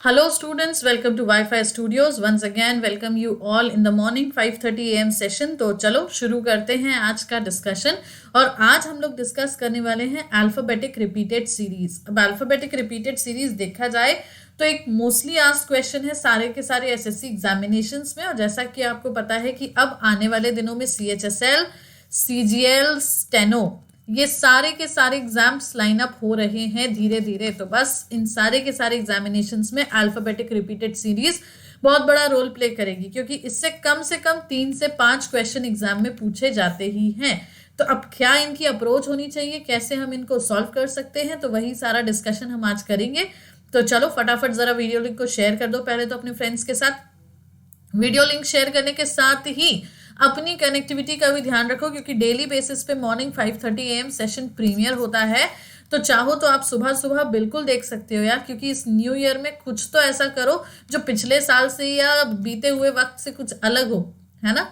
Hello students, welcome to Wi-Fi Studios. Once again, welcome you all in the morning 5:30 AM session. तो चलो शुरू करते हैं आज का डिस्कशन। और आज हम लोग डिस्कस करने वाले हैं अल्फाबेटिक रिपीटेड सीरीज। अब अल्फाबेटिक रिपीटेड सीरीज देखा जाए तो एक मोस्टली आस्क्ड क्वेश्चन है सारे के सारे एसएससी एग्जामिनेशंस में। और जैसा कि आपको पता है कि अब आने वाले दिनों में सीएचएसएल, सीजीएल, स्टेनो, ये सारे के सारे एग्जाम्स लाइन अप हो रहे हैं धीरे धीरे। तो बस इन सारे के सारे एग्जामिनेशंस में अल्फाबेटिक रिपीटेड सीरीज बहुत बड़ा रोल प्ले करेगी, क्योंकि इससे कम 3 से 5 क्वेश्चन एग्जाम में पूछे जाते ही हैं। तो अब क्या इनकी अप्रोच होनी चाहिए, कैसे हम इनको सॉल्व कर सकते हैं, तो वही सारा डिस्कशन हम आज करेंगे। तो चलो फटाफट जरा वीडियो लिंक को शेयर कर दो पहले तो अपने फ्रेंड्स के साथ। वीडियो लिंक शेयर करने के साथ ही अपनी कनेक्टिविटी का भी ध्यान रखो, क्योंकि डेली बेसिस पे मॉर्निंग 5:30 AM सेशन प्रीमियर होता है। तो चाहो तो आप सुबह सुबह बिल्कुल देख सकते हो यार, क्योंकि इस न्यू ईयर में कुछ तो ऐसा करो जो पिछले साल से या बीते हुए वक्त से कुछ अलग हो, है ना।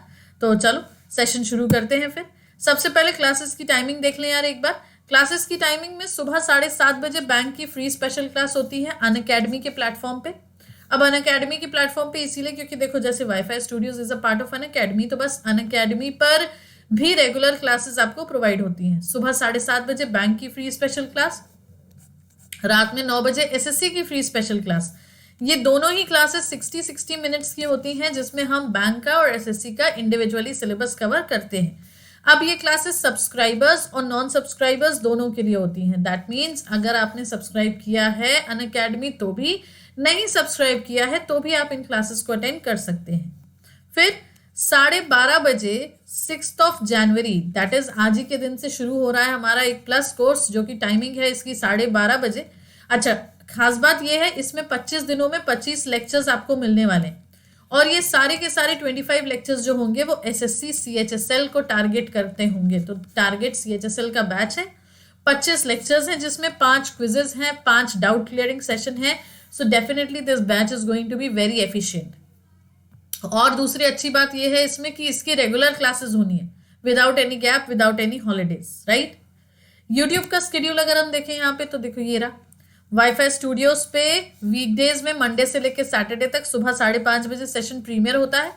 तो चलो सेशन शुरू करते हैं। फिर सबसे पहले क्लासेस की टाइमिंग देख लें यार एक बार। क्लासेस की टाइमिंग में सुबह 7:30 बजे बैंक की फ्री स्पेशल क्लास होती है अनअकैडमी के प्लेटफॉर्म पे। अब अनअकैडमी के प्लेटफॉर्म पे इसीलिए क्योंकि देखो जैसे wifi studios is a part of Unacademy, तो बस अनअकैडमी पर भी रेगुलर क्लासेस आपको प्रोवाइड होती हैं। सुबह 7:30 बजे बैंक की फ्री स्पेशल क्लास, रात में 9 बजे एसएससी की फ्री स्पेशल क्लास। ये दोनों ही क्लासेस 60 मिनट्स की होती हैं, जिसमें हम बैंक का और एसएससी का इंडिविजुअली सिलेबस कवर करते हैं। अब ये क्लासेस सब्सक्राइबर्स और नॉन सब्सक्राइबर्स दोनों के लिए होती हैं। दैट मीन्स अगर आपने सब्सक्राइब किया है अनअकैडमी तो भी, नहीं सब्सक्राइब किया है तो भी आप इन क्लासेस को अटेंड कर सकते हैं। फिर 12:30 बजे 6 जनवरी, दैट इज आज ही के दिन से शुरू हो रहा है हमारा एक प्लस कोर्स, जो कि टाइमिंग है इसकी 12:30 बजे। अच्छा, खास बात यह है इसमें 25 दिनों में 25 लेक्चर्स आपको मिलने वाले हैं। और ये सारे के सारे 25 लेक्चर्स जो होंगे वो एसएससी सीएचएसएल को टारगेट करते होंगे। तो टारगेट सीएचएसएल का बैच है, 25 लेक्चर्स हैं, जिसमें 5 क्विजेस हैं, 5 डाउट क्लियरिंग सेशन है। So definitely this batch is going to be very efficient. और दूसरी अच्छी बात यह है इसमें कि इसकी रेगुलर क्लासेस होनी है, without any gap, without any holidays, right. YouTube का स्केड्यूल अगर हम देखें यहाँ पे तो देखो ये रहा। वाईफाई स्टूडियोज पे वीकडेज में मंडे से लेकर सैटरडे तक सुबह 5:30 बजे सेशन प्रीमियर होता है।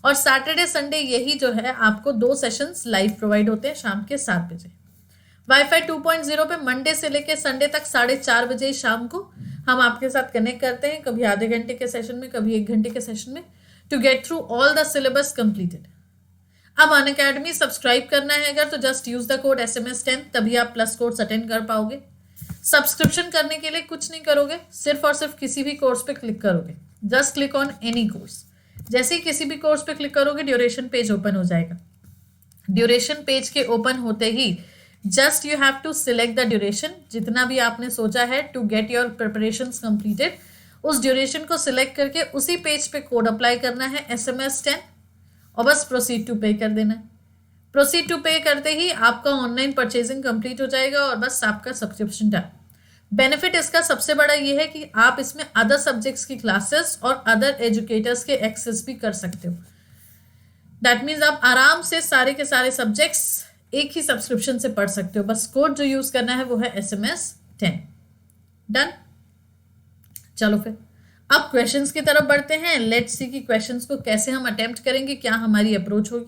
और सैटरडे संडे यही जो है आपको 2 सेशंस लाइव प्रोवाइड होते हैं शाम के 7 बजे। वाईफाई 2.0 पे मंडे से लेकर संडे तक 4:30 बजे शाम को हम आपके साथ कनेक्ट करते हैं, कभी आधे घंटे के सेशन में, कभी 1 घंटे के सेशन में, to get through all the syllabus completed. अब अनअकैडमी सब्सक्राइब करना है अगर, तो just use the code SMS10, तभी आप प्लस कोर्स अटेंड कर पाओगे। सब्सक्रिप्शन करने के लिए कुछ नहीं करोगे, सिर्फ और सिर्फ किसी भी कोर्स पे क्लिक करोगे। Just click on any course. जैसे ही किसी भी कोर्स पे क्लिक करोगे ड्यूरेशन पेज ओपन हो जाएगा। ड्यूरेशन पेज के ओपन होते ही just you have to select the duration, जितना भी आपने सोचा है to get your preparations completed, उस ड्यूरेशन को सिलेक्ट करके उसी पेज पे कोड अप्लाई करना है SMS10 और बस प्रोसीड टू पे कर देना है। प्रोसीड टू पे करते ही आपका ऑनलाइन परचेजिंग कंप्लीट हो जाएगा और बस आपका सब्सक्रिप्शन डन। बेनिफिट इसका सबसे बड़ा ये है कि आप इसमें अदर सब्जेक्ट्स की क्लासेस और अदर एजुकेटर्स के एक्सेस भी कर सकते हो। दैट मीन्स आप आराम से सारे के सारे सब्जेक्ट्स एक ही सब्सक्रिप्शन से पढ़ सकते हो। बस कोड जो यूज करना है वो है SMS10। डन। चलो फिर अब क्वेश्चंस की तरफ बढ़ते हैं। लेट्स सी कि क्वेश्चंस को कैसे हम अटेम्प्ट करेंगे, क्या हमारी अप्रोच होगी,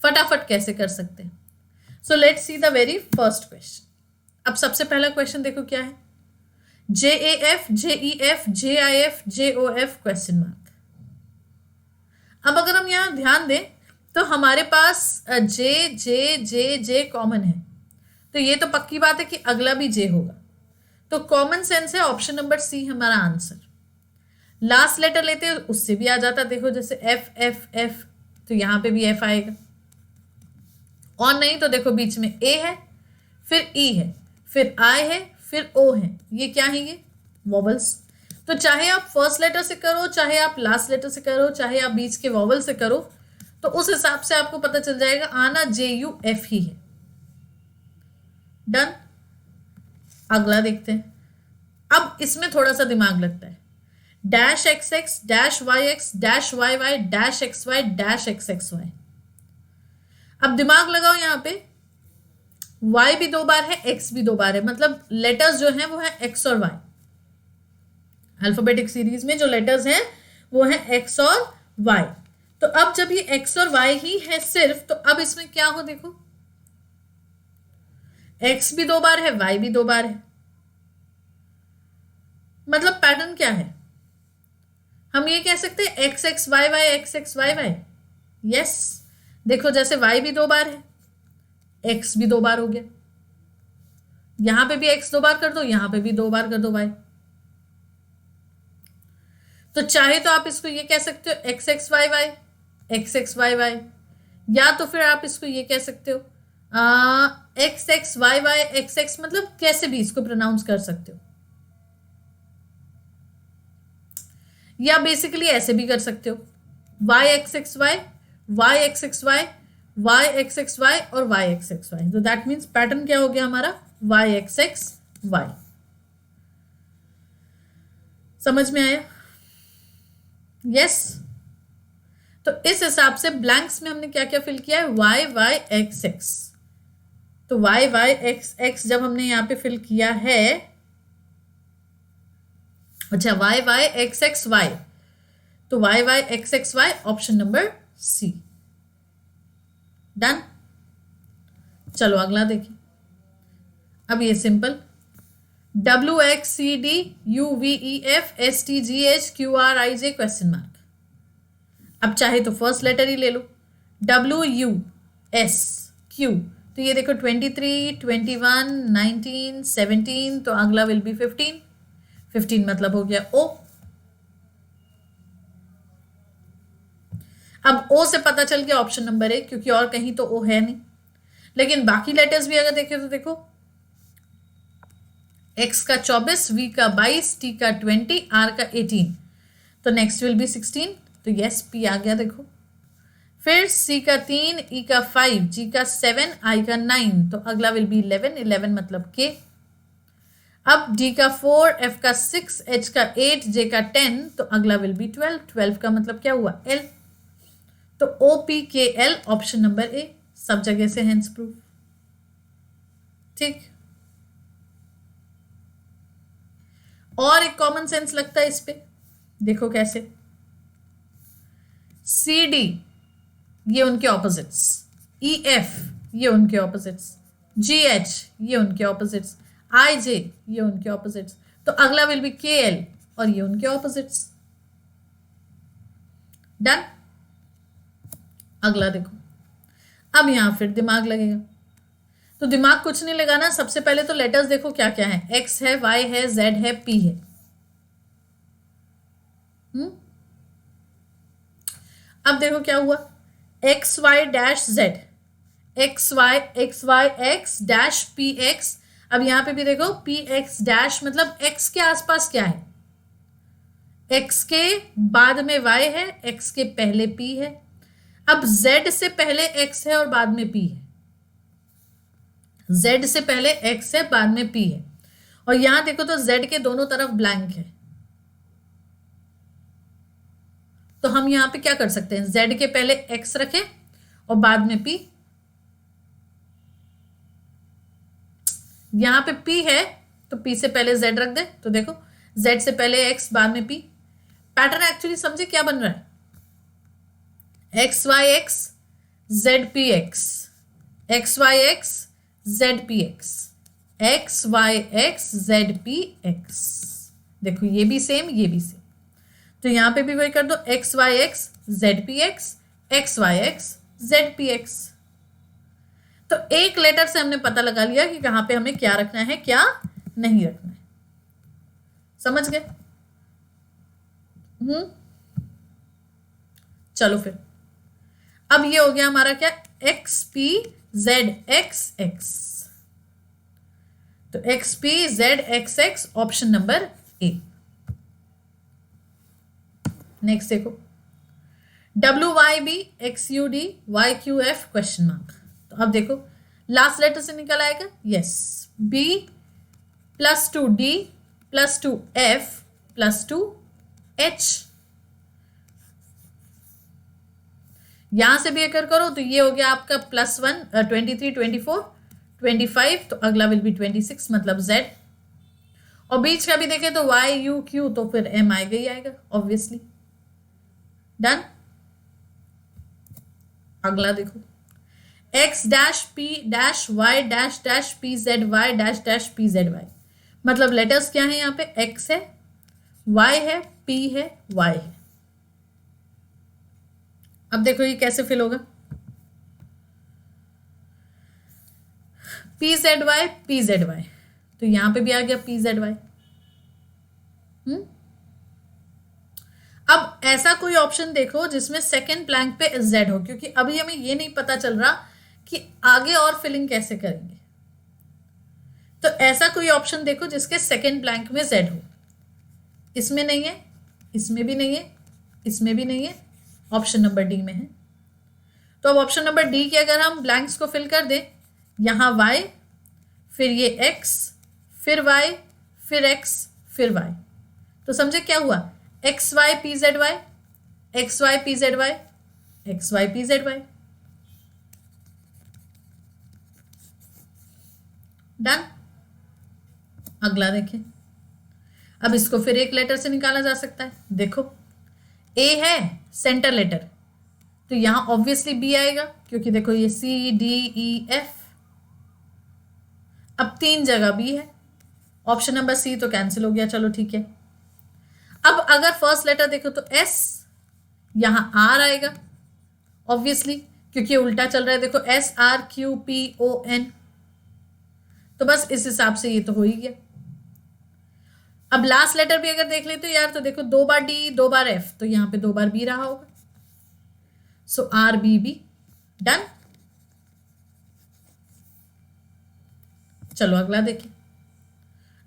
फटाफट कैसे कर सकते हैं। So let's see the very first question. अब सबसे पहला क्वेश्चन देखो क्या है। JAF, JEF, JIF, JOF question mark. अब अगर हम यहां ध्यान दें तो हमारे पास J कॉमन है, तो ये तो पक्की बात है कि अगला भी J होगा। तो कॉमन सेंस है, ऑप्शन नंबर C हमारा आंसर। लास्ट लेटर लेते उससे भी आ जाता, देखो जैसे F, तो यहां पे भी F आएगा। और नहीं तो देखो बीच में A है, फिर E है, फिर I है, फिर O है। ये क्या है, ये वॉवल्स। तो चाहे आप फर्स्ट लेटर से करो, चाहे आप लास्ट लेटर से करो, चाहे आप बीच के वॉवल से करो, तो उस हिसाब से आपको पता चल जाएगा आना JUF ही है। डन। अगला देखते हैं। अब इसमें थोड़ा सा दिमाग लगता है। -XX, -YX, -YY, -XY, -XXY। अब दिमाग लगाओ, यहां पे Y भी 2 बार है, X भी 2 बार है, मतलब लेटर्स जो हैं वो है X और Y। अल्फाबेटिक सीरीज में जो लेटर्स हैं वो है एक्स और वाई। तो अब जब ये एक्स और वाई ही है सिर्फ, तो अब इसमें क्या हो, देखो एक्स भी 2 बार है, वाई भी 2 बार है। मतलब पैटर्न क्या है, हम ये कह सकते हैं x x Y Y, x x Y y. Yes, देखो जैसे वाई भी 2 बार है, एक्स भी 2 बार हो गया, यहां पे भी एक्स 2 बार कर दो, यहां पे भी 2 बार कर दो वाई। तो चाहे तो आप इसको ये कह सकते हो x x Y Y, x x Y y, या तो फिर आप इसको ये कह सकते हो x x Y Y x x, मतलब कैसे भी इसको प्रोनाउंस कर सकते हो, या बेसिकली ऐसे भी कर सकते हो y x x Y, Y x x Y, Y x x y और वाई एक्स एक्स वाई। तो दैट मीन्स पैटर्न क्या हो गया हमारा, वाई एक्स एक्स वाई। समझ में आया? यस। तो इस हिसाब से ब्लैंक्स में हमने क्या क्या फिल किया है, वाई वाई एक्स एक्स। तो वाई वाई एक्स एक्स जब हमने यहां पे फिल किया है, अच्छा Y Y x x Y, तो Y Y x x Y option number C. Done. चलो अगला देखिए। अब ये simple, W X C D U V E F S T G H Q R I J question mark. अब चाहे तो first letter ही ले लो, डब्ल्यू यू एस क्यू, तो ये देखो 23 21 19 17, तो अगला विल बी 15, 15 मतलब हो गया ओ। अब ओ से पता चल गया ऑप्शन नंबर ए, क्योंकि और कहीं तो ओ है नहीं। लेकिन बाकी लेटर्स भी अगर देखें तो देखो एक्स का 24, वी का 22, टी का 20, आर का 18, तो नेक्स्ट विल बी 16, तो यस पी आ गया देखो। फिर सी का 3, ई का 5, जी का 7, आई का 9, तो अगला विल बी 11, 11 मतलब के। अब डी का 4, एफ का 6, एच का 8, जे का 10, तो अगला विल बी 12, 12 का मतलब क्या हुआ, एल। तो ओ पी के एल ऑप्शन नंबर ए, सब जगह से हेंस प्रूफ। ठीक। और एक कॉमन सेंस लगता है इस पे, देखो कैसे, सी डी ये उनके ऑपोजिट्स, ई एफ ये उनके ऑपोजिट्स, जी एच ये उनके ऑपोजिट्स, आई जे ये उनके ऑपोजिट्स, तो अगला विल बी के एल और ये उनके ऑपोजिट्स। डन। अगला देखो, अब यहां फिर दिमाग लगेगा। तो दिमाग कुछ नहीं लगाना, सबसे पहले तो लेटर्स देखो क्या क्या है, एक्स है, वाई है, जेड है, पी है। अब देखो क्या हुआ, x y dash z, x Y x dash p x. अब यहां पे भी देखो पी एक्स डैश, मतलब एक्स के आसपास क्या है, एक्स के बाद में वाई है, एक्स के पहले पी है। अब z से पहले x है और बाद में p है, z से पहले x है बाद में p है, और यहां देखो तो z के दोनों तरफ ब्लैंक है। तो हम यहां पे क्या कर सकते हैं, z के पहले x रखें और बाद में p। यहां पे p है तो p से पहले z रख दे, तो देखो z से पहले x बाद में p। पैटर्न एक्चुअली समझे क्या बन रहा है, x Y x z p x, x Y x z p x, x Y x z p x. देखो ये भी सेम ये भी सेम, तो यहां पे भी वही कर दो, x Y x z p x, x Y x z p x. तो एक लेटर से हमने पता लगा लिया कि कहां पे हमें क्या रखना है क्या नहीं रखना है। समझ गए? चलो फिर, अब ये हो गया हमारा क्या, X P Z X X, तो X P Z X X option number A. Next देखो, W Y B X U D Y Q F question mark. तो अब देखो लास्ट लेटर से निकल आएगा, yes, B +2 D +2 F +2 H. यहां से भी अगर करो तो ये हो गया आपका +1 23 24 25, तो अगला विल बी 26 मतलब z। और बीच का भी देखें तो वाई यू क्यू, तो फिर एम आएगा ही आएगा ऑब्वियसली। डन। अगला देखो, x dash p dash y dash dash p z y dash dash p z y. मतलब लेटर्स क्या है यहाँ पे, एक्स है, वाई है, पी है, वाई है। अब देखो ये कैसे फिल होगा, p z y p z y, तो यहां पे भी आ गया पी जेड वाई। अब ऐसा कोई ऑप्शन देखो जिसमें सेकंड ब्लैंक पे जेड हो, क्योंकि अभी हमें ये नहीं पता चल रहा कि आगे और फिलिंग कैसे करेंगे। तो ऐसा कोई ऑप्शन देखो जिसके सेकंड ब्लैंक में जेड हो। इसमें नहीं है, इसमें भी नहीं है, इसमें भी नहीं है, ऑप्शन नंबर डी में है। तो अब ऑप्शन नंबर डी के अगर हम ब्लैंक्स को फिल कर दें, यहां वाई, फिर ये एक्स, फिर वाई, फिर एक्स, फिर वाई, तो समझे क्या हुआ, x y p z y, x y p z y, x y p z y. Done. अगला देखें, अब इसको फिर एक लेटर से निकाला जा सकता है। देखो ए है सेंटर लेटर, तो यहां ऑब्वियसली बी आएगा, क्योंकि देखो ये सी डी ई एफ, अब 3 जगह बी है, ऑप्शन नंबर सी तो कैंसिल हो गया, चलो ठीक है। अब अगर फर्स्ट लेटर देखो तो एस, यहां आर आएगा ऑब्वियसली, क्योंकि उल्टा चल रहा है। देखो S R Q P O N, तो बस इस हिसाब से ये तो हो ही गया। अब लास्ट लेटर भी अगर देख लेते हो यार, तो देखो 2 बार डी 2 बार एफ, तो यहां पे 2 बार बी रहा होगा, so R B B. Done. चलो अगला देखिए,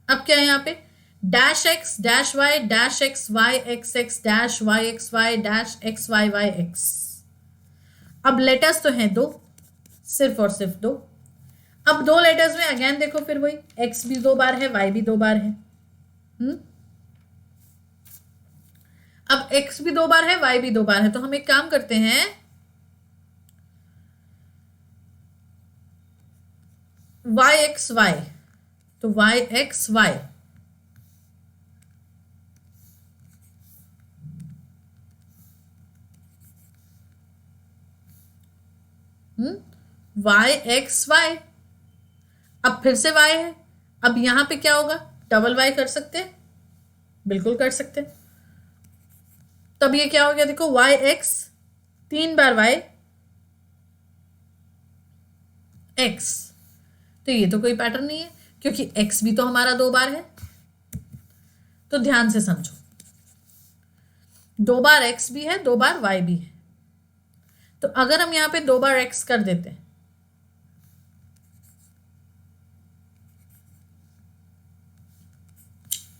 अब क्या है यहाँ पे, dash x dash y dash x Y x x dash y x y dash x Y Y x. अब लेटर्स तो हैं 2, सिर्फ और सिर्फ 2। अब 2 लेटर्स में अगेन देखो फिर वही, एक्स भी 2 बार है, वाई भी 2 बार है। अब एक्स भी 2 बार है, वाई भी 2 बार है, तो हम एक काम करते हैं, वाई एक्स वाई, तो y x Y, Y x y. अब फिर से वाई है, अब यहां पे क्या होगा, डबल वाई कर सकते हैं, बिल्कुल कर सकते हैं। तब ये क्या हो गया, देखो वाई एक्स 3 बार वाई एक्स, तो ये तो कोई पैटर्न नहीं है, क्योंकि एक्स भी तो हमारा 2 बार है। तो ध्यान से समझो, 2 बार एक्स भी है, 2 बार वाई भी है, तो अगर हम यहां पे 2 बार एक्स कर देते हैं,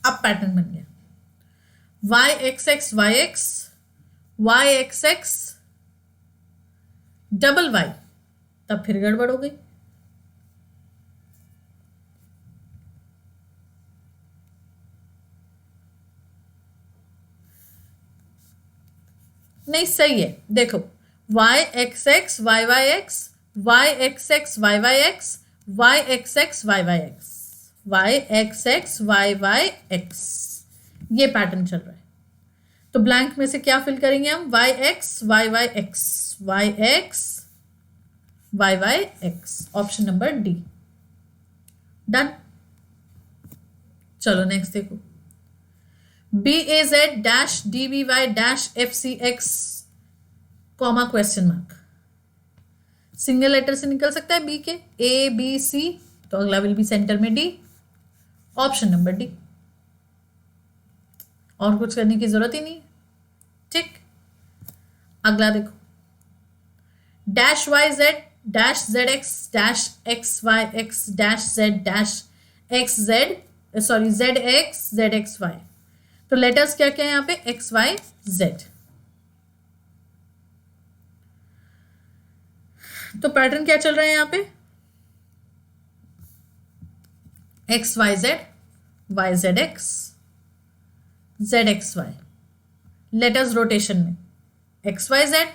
अब पैटर्न बन गया y x x Y x, Y x x double y, तब फिर गड़बड़ हो गई। नहीं सही है, देखो y x x Y Y x, Y x x Y Y x, Y x x Y Y x, Y x x Y Y x, ये पैटर्न चल रहा है। तो ब्लैंक में से क्या फिल करेंगे हम, Y x Y Y x, Y x Y Y X, option number D. Done. चलो नेक्स्ट देखो, B A Z dash D B Y dash F C X comma question mark. Single letter से निकल सकता है B के, ए B सी, तो अगला will be centre में डी, ऑप्शन नंबर डी। और कुछ करने की जरूरत ही नहीं, ठीक। अगला देखो, dash y z dash z x dash x Y x dash z dash x z, sorry z x Y, तो लेटर्स क्या क्या है यहाँ पे, एक्स वाई जेड। तो पैटर्न क्या चल रहा है यहाँ पे, x y z x, z x y, letters rotation में एक्स वाई जेड,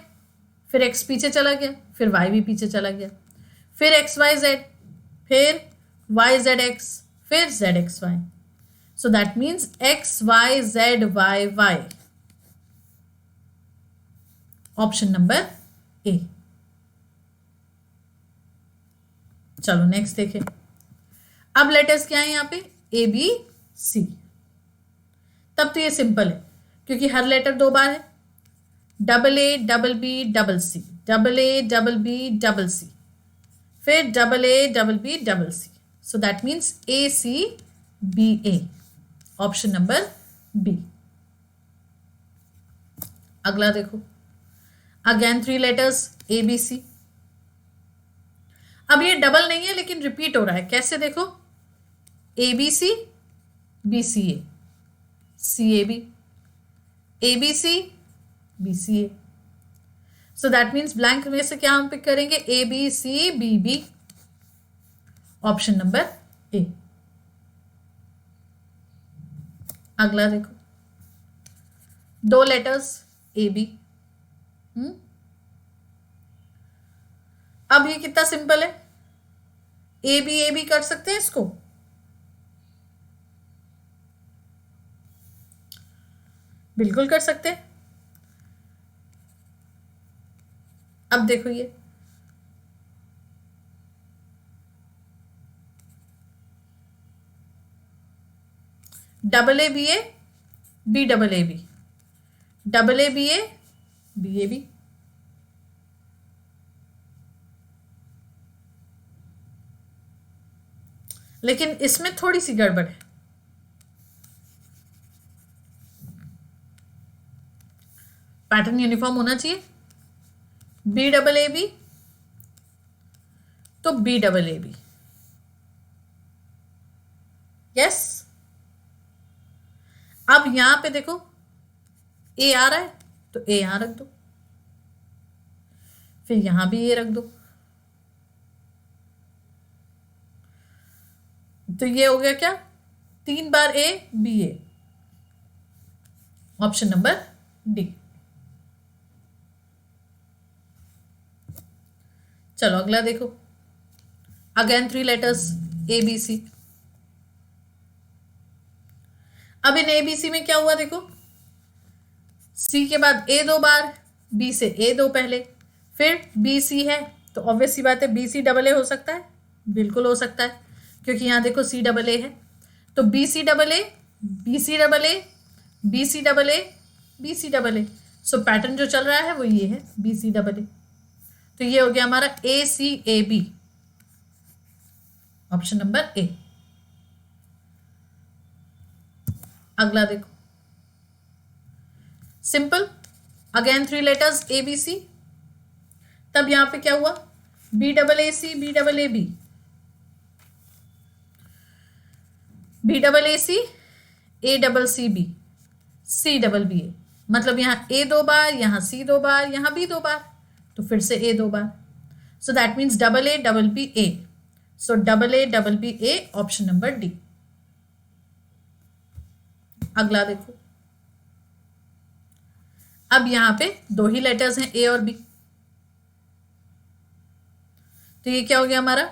फिर एक्स पीछे चला गया, फिर वाई भी पीछे चला गया, फिर एक्स वाई जेड, फिर वाई जेड एक्स, फिर z x y, So that means X, Y, Z, Y, Y. Option number A. चलो नेक्स्ट देखें. अब लेटर्स क्या है यहाँ पे? A, B, C. तब तो ये सिंपल है क्योंकि हर लेटर दो बार है. Double A double B double C, double A double B double C, फिर double A double B double C. So that means A C B A. Option number B. अगला देखो. Again 3 letters A B C. अब ये double नहीं है लेकिन repeat हो रहा है. कैसे देखो? A B C, B C A, C A B, A B C, B C A. So that means blank में से क्या हम पिक करेंगे? A B C B B. Option number A. अगला देखो. 2 लेटर्स ए बी. अब ये कितना सिंपल है. ए बी कर सकते हैं इसको. बिल्कुल कर सकते हैं. अब देखो ये double A B A, B double A B, double A B A B. लेकिन इसमें थोड़ी सी गड़बड़ है. पैटर्न यूनिफॉर्म होना चाहिए. बी डबल ए बी तो B double A B. Yes. अब यहां पे देखो ए आ रहा है तो ए यहां रख दो, फिर यहां भी ए रख दो. तो ये हो गया क्या? 3 बार A B A. Option number D. चलो अगला देखो. Again 3 letters A B C. अब इन ए बी सी में क्या हुआ देखो. सी के बाद ए 2 बार, बी से ए 2 पहले, फिर बी सी है तो ऑब्वियस सी बात है बी सी डबल ए हो सकता है. बिल्कुल हो सकता है क्योंकि यहां देखो सी डबल ए है. तो B C double A, B C double A, B C double A, B C double A. So pattern जो चल रहा है वो ये है बी सी डबल ए. तो ये हो गया हमारा A C A B. Option number A. अगला देखो. Simple. Again 3 letters A B C. तब यहां पे क्या हुआ? B double A C, B double A B, B double A C, A double C B, C double B A. मतलब यहां ए 2 बार, यहां सी 2 बार, यहां बी 2 बार, तो फिर से ए 2 बार. So that means double A double B A. So double A double B A. Option number D. अगला देखो. अब यहां पे 2 ही लेटर्स हैं ए और बी. तो ये क्या हो गया हमारा?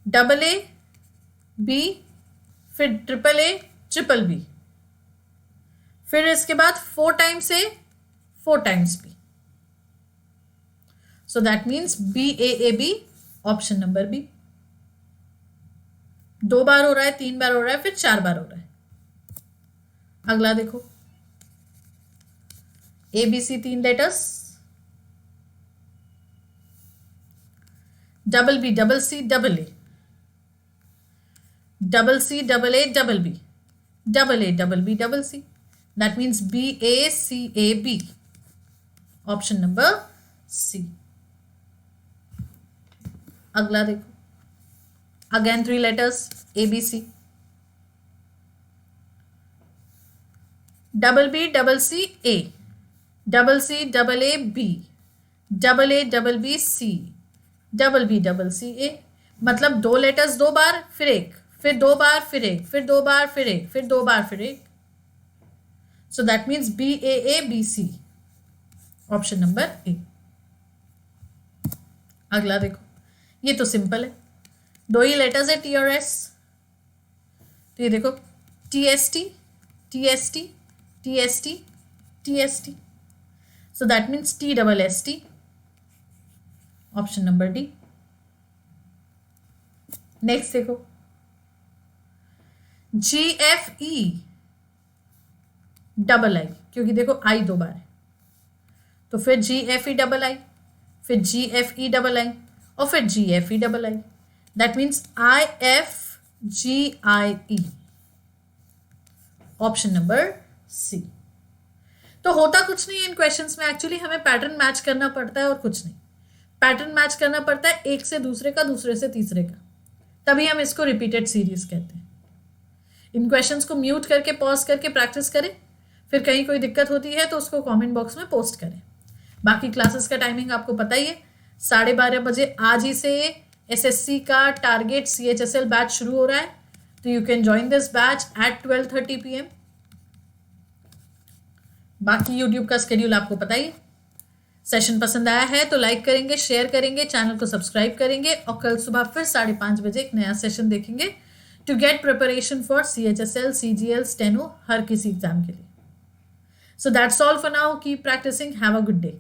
डबल ए बी, फिर ट्रिपल ए ट्रिपल बी, फिर इसके बाद 4 times A 4 times B. So that means B A B. Option number B. 2 बार हो रहा है, 3 बार हो रहा है, फिर 4 बार हो रहा है. अगला देखो. A B C 3 letters. Double B double C double A, double C double A double B, double A double B double C. That means B A C A B. Option number C. अगला देखो. Again 3 letters A B C. Double B double C A, double C double A B, double A double B C, double B double C A. मतलब 2 letters 2 बार, फिर एक, फिर 2 बार, फिर एक, फिर 2 बार, फिर एक, फिर 2 बार, फिर एक. So that means B A B C. Option number A. अगला देखो. ये तो सिंपल है. 2 ही लेटर्स है टी और एस. तो ये देखो TST, TST, TST, TST, so that means TSST, option number D. Next देखो GFE डबल आई, क्योंकि देखो आई दो बार है, तो फिर GFE डबल आई, फिर GFE डबल आई और फिर GFE double I, that means IFGIE, option number C. तो होता कुछ नहीं है इन क्वेश्चंस में, एक्चुअली हमें पैटर्न मैच करना पड़ता है और कुछ नहीं। पैटर्न मैच करना पड़ता है एक से दूसरे का, दूसरे से तीसरे का, तभी हम इसको रिपीटेड सीरीज कहते हैं। इन क्वेश्चंस को म्यूट करके पॉज करके प्रैक्टिस करें, फिर कहीं कोई दिक्कत होती है तो उसको कमेंट बॉक्स में पोस्ट करें। बाकी क्लासेस का टाइमिंग आपको पता ही है, 12:30 बजे आज ही से SSC का टारगेट CHSL बैच शुरू हो रहा है, तो you can join this batch at 12:30 PM। बाकी यूट्यूब का शेड्यूल आपको पता ही है। सेशन पसंद आया है तो लाइक करेंगे, शेयर करेंगे, चैनल को सब्सक्राइब करेंगे और कल सुबह फिर 5:30 बजे एक नया सेशन देखेंगे to get preparation for CHSL, CGL, steno, हर किसी एग्जाम के लिए। So that's all for now, keep practicing, have a good day.